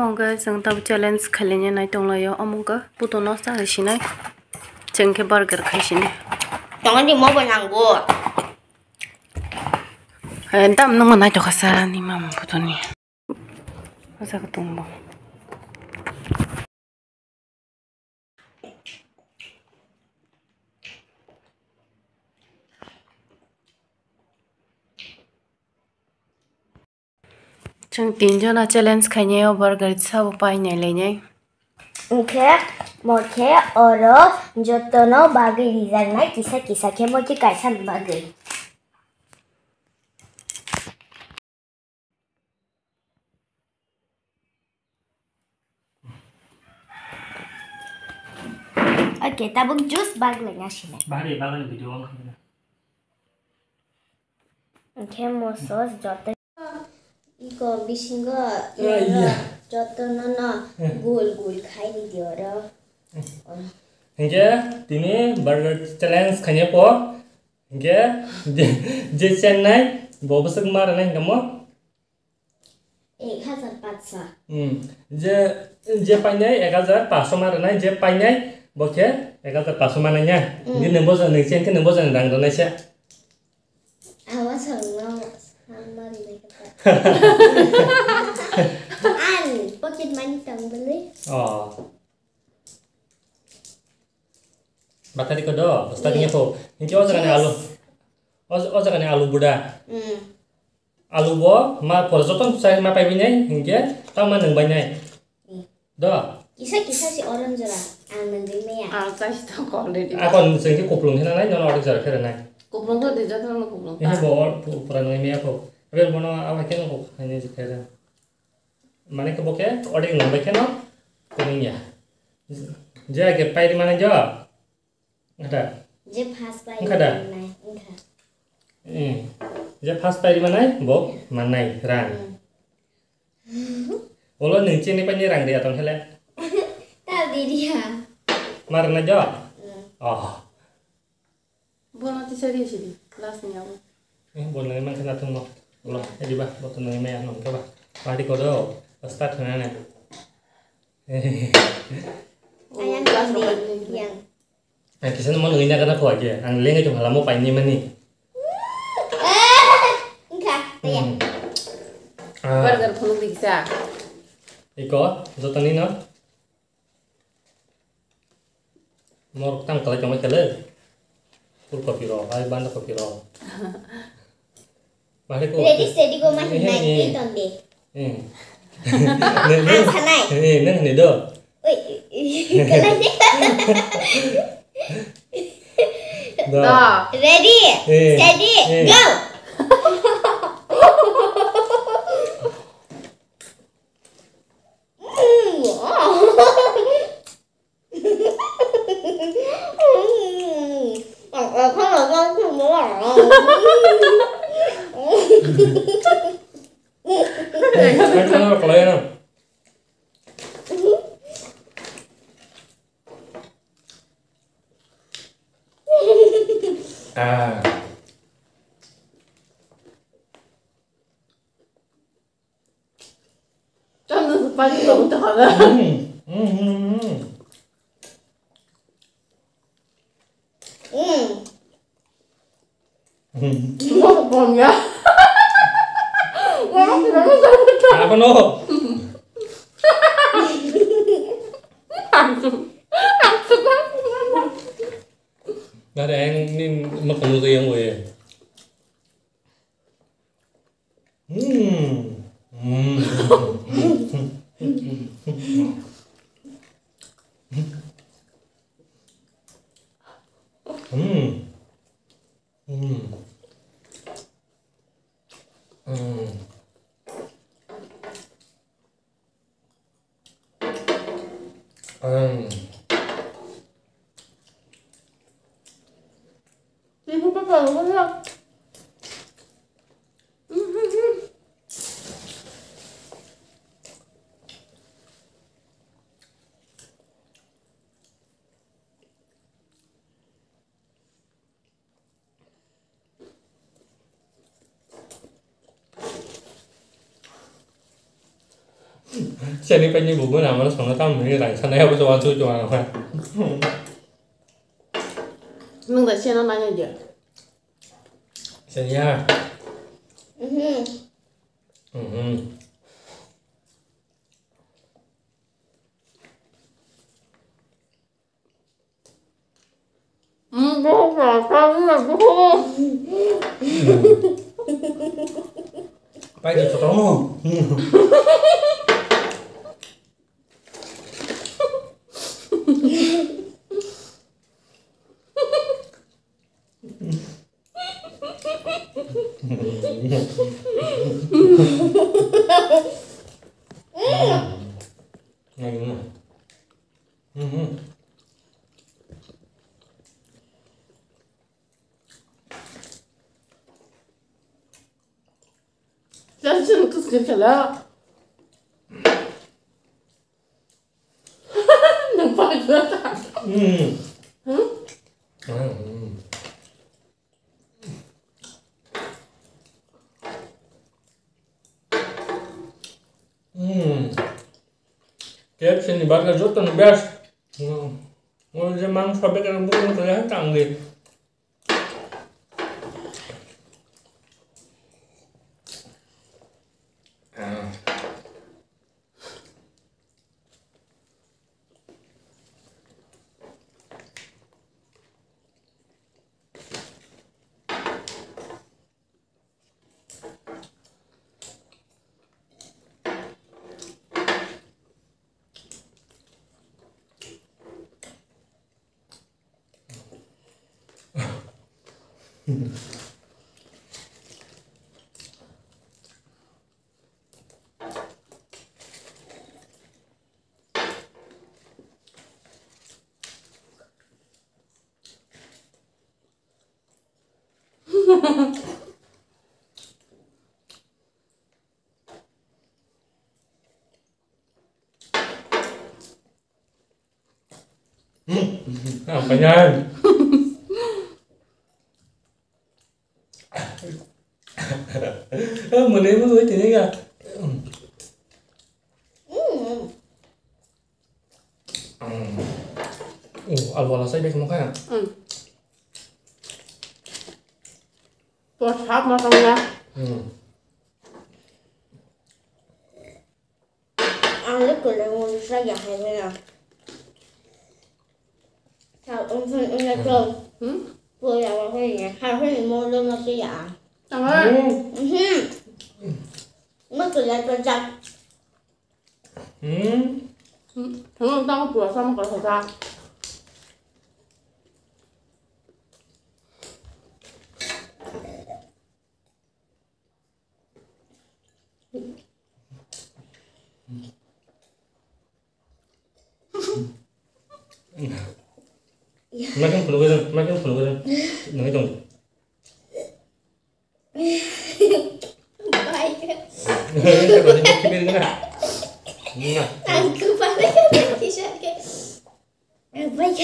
Amonga jeng tab challenge khalinya nai tonglayo amonga putono sa hishina jengke burger khaisini Jangan di mau benanggu. entam nungo nai to khasa ni mam putoni asa ketumbo jeng tinjona challenge khainya burger sa pai nyai lenyai Oke, mau ke oro jotono bagi desain naik kisah ke mau kaisan bagi. Oke, tabung jus bagi lagi sini. Bagi video on. Oke, mau sos joto. Iko bisinga jotono na gul khai di diora. Hingga tini burger challenge khanya po hingga je Chennai bobusuk mar nai kamu 1500 je painai 1500 mar nai je painai boke 1500 mar nai nya ni nembo jan ni chen ke nembo jan dang donai sya awas hangno samari dai kata an pocket money tang beli Batari ko do stadinya po hingga ojagane alu buda alu bo ma porjoton sai ma pai binai hingga tama nang banai do kisah si orang jora an mending me ya sai to already akon sengke koplung hena nai nono order kera nai kuplung ko de jatan no kuplung ini bo puran ngai me ko aber bono awa ken ko hanya jikera mane ke boke order ngai keno kuning ya ja ke pai di mana jo ada je pas pai ada je pas pai di mana bo manai rang olo ningche ni pani rang dia ton hele tadi dia marna jo bono ti seri sidi kelas ni aku bon ngai man kana tung mo olo edi ba bo ton ngai me anom ka ba padi ko do start hana na ayang kelas yang kisan mo ngai na kana ko aja ang lenga jong halamo pai ni mani enggak ya burger phulu bisa iko jotani no mor tang kala jong kale full copy ro ai banda copy ro mari ko ready steady go mah naik tonde ne ne do oi kala deh ready steady go kalau ya 저는 빨리 너무 다가 뭐 뭐냐 apa no nggak ada yang ini makan dulu yang gue 이거 봐봐 이거 Sini pengen buku nama soalnya kamu ini lain sana ya aku coba apa. Nung dah siapa nanya aja. Sini ya. Phải đi cho nó. Jangan terus kerja nampak juga. Kaya sini bakal jodoh nih bes. Mau zaman sampai kan bukan terlihat canggih. Apanya? Menurut lu ini ya? Alwala saya baik muka ya? Tuh sahab makannya. Anh cười mau sao vậy hay vậy nào? Sao ông phân ông ra cơm? Vừa là vào cái gì? Hai cái mua luôn là cái dạ. Chẳng ơi. Mất cười lại con chặt. Chúng ông tao bữa xong có thời gian. Makan penuh kan? Nggak dong. Baik. Aku pada kan bisa ke. Baik.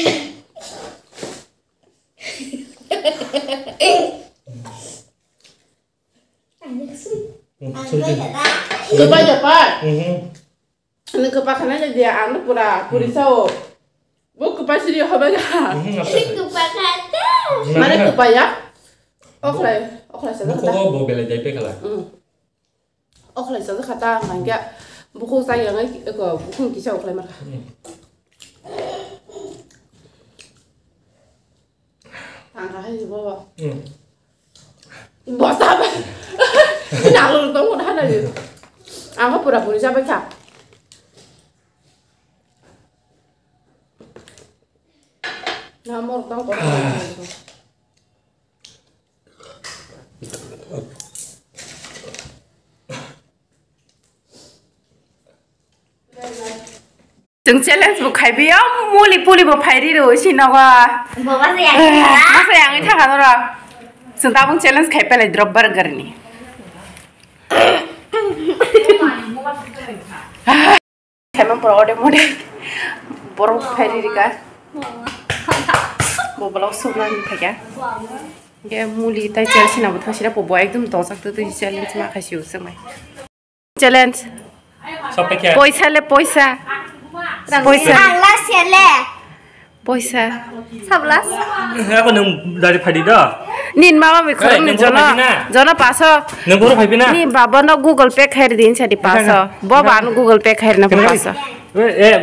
Anak sih. Cepat cepat. Ini kepakannya dia anak puri sao. Bu kepas dia apa ya? Kepakatan. Mana kepaya? Oke saja Buku kata. kok bawa bela JP kalah. Oke saja kata nggak. Buku saya nggak buku kisah oke mereka. Tangkah aja bawa. Bos apa? Nak lu tahu dah ada ni. Angkat pura-pura siapa cak? Nomor tahu kok. Jeng challenge bu khai biya muli puli bu phairi ro sinawa. Bawa saya. Masa yang itu kan orang. Senta bung challenge khai pelai drop burger ni. Emang pro mode boro phairi rika. Bobalok sunan phaga. Ge muli tai challenge na bu thasira po boy ekdum dosak tu challenge ma khasi usmai. Challenge सब पैसा पैसाले पैसा पैसा Anglas ya le. पैसा 11. aku nung dari Fadi dah nin mama mi khar ni jona paso nung baru Fadi na ni baba no Google Pay khair din chadi paso baba no Google Pay khair na paso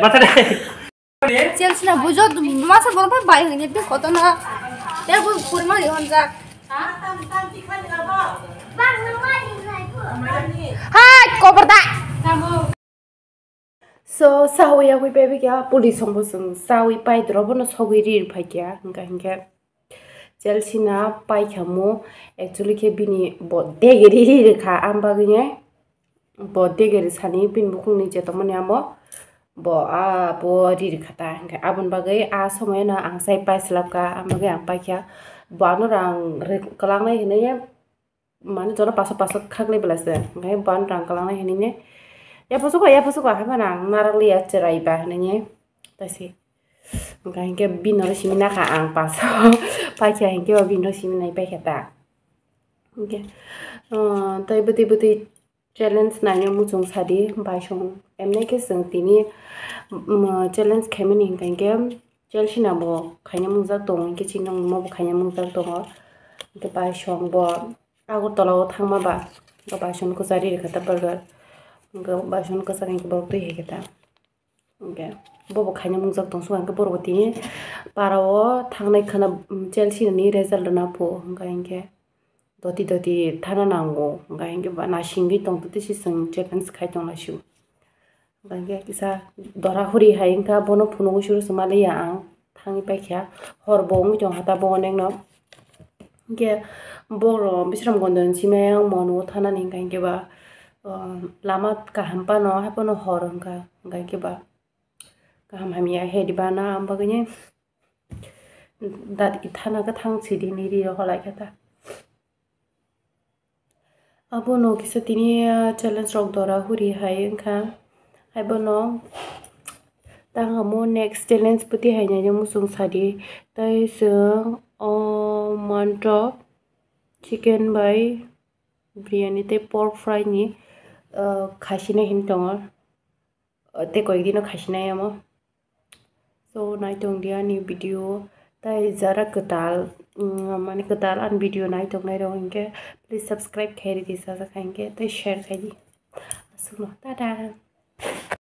bata deh Chelsea na bujo masa bono pa bai hini pe koto na. Ya bu kurma di honja. hai koperda so sawi ya wi baby kya police hong bosung sawi pai drobo no sogui rir phai kya hingka Chelsea na pai khamu actually ke bini bo degeri rir kha amba gine bo degeri sani bin bukung ni jeto mane amo bo a bo rir khata hingka abun bagai a somay na ang sai pai slap ka amba ge ang pai kya banu rang kalang nai hine ya mane jona paso khagle belase ngai ban rang kalang nai hine ya pasuko hai manang narali ya cerai ba nanye tasi ngai ke binor simina ka ang paso pa kya hingke binor simina pai khata okay tai buti challenge na nyo muchung sadi bai shong emne ke sing tini challenge khemin hingkai ke Chelsea na bo khanya mungja tong ke chinong mo bo khanya mungja tong ke bai shong bo agur tolaw thangma ba ko bai shon ko sari khata burger ko bai shon ko sari ke bo tu he khata okay bo khanya mungja tong so ang ke boroboti parawo thangnai khana Chelsea ni result na po ngai ke doti thana nango ngai ke ba na singbi tong tu si sing challenge khai tong la shu ngai ke kisa dora huri hain ka bono phuno shuru somale ya ang thangi pai kya hor bong jong hata bong neng no ke boro bisram gondon simaya mono thana ning ngai ke ba lama kaham pa no ha pono hor ngai ke ba kaham hamia he di ba na amba gane dat ithana ka thang chidi ni ri ro lai kata abono kisa tini challenge rok dora huri hai engka haibono tangamo next challenge puti haina je musung sadi tai sung manto chicken by biryani te pork fry ni khashina hin tongo te koi dino khashina yamo so nai tong dia ni video tai jara ketal mane ketal an video nai tong nai ro inke please subscribe khairi disa sa khange tai share khai di asuno tada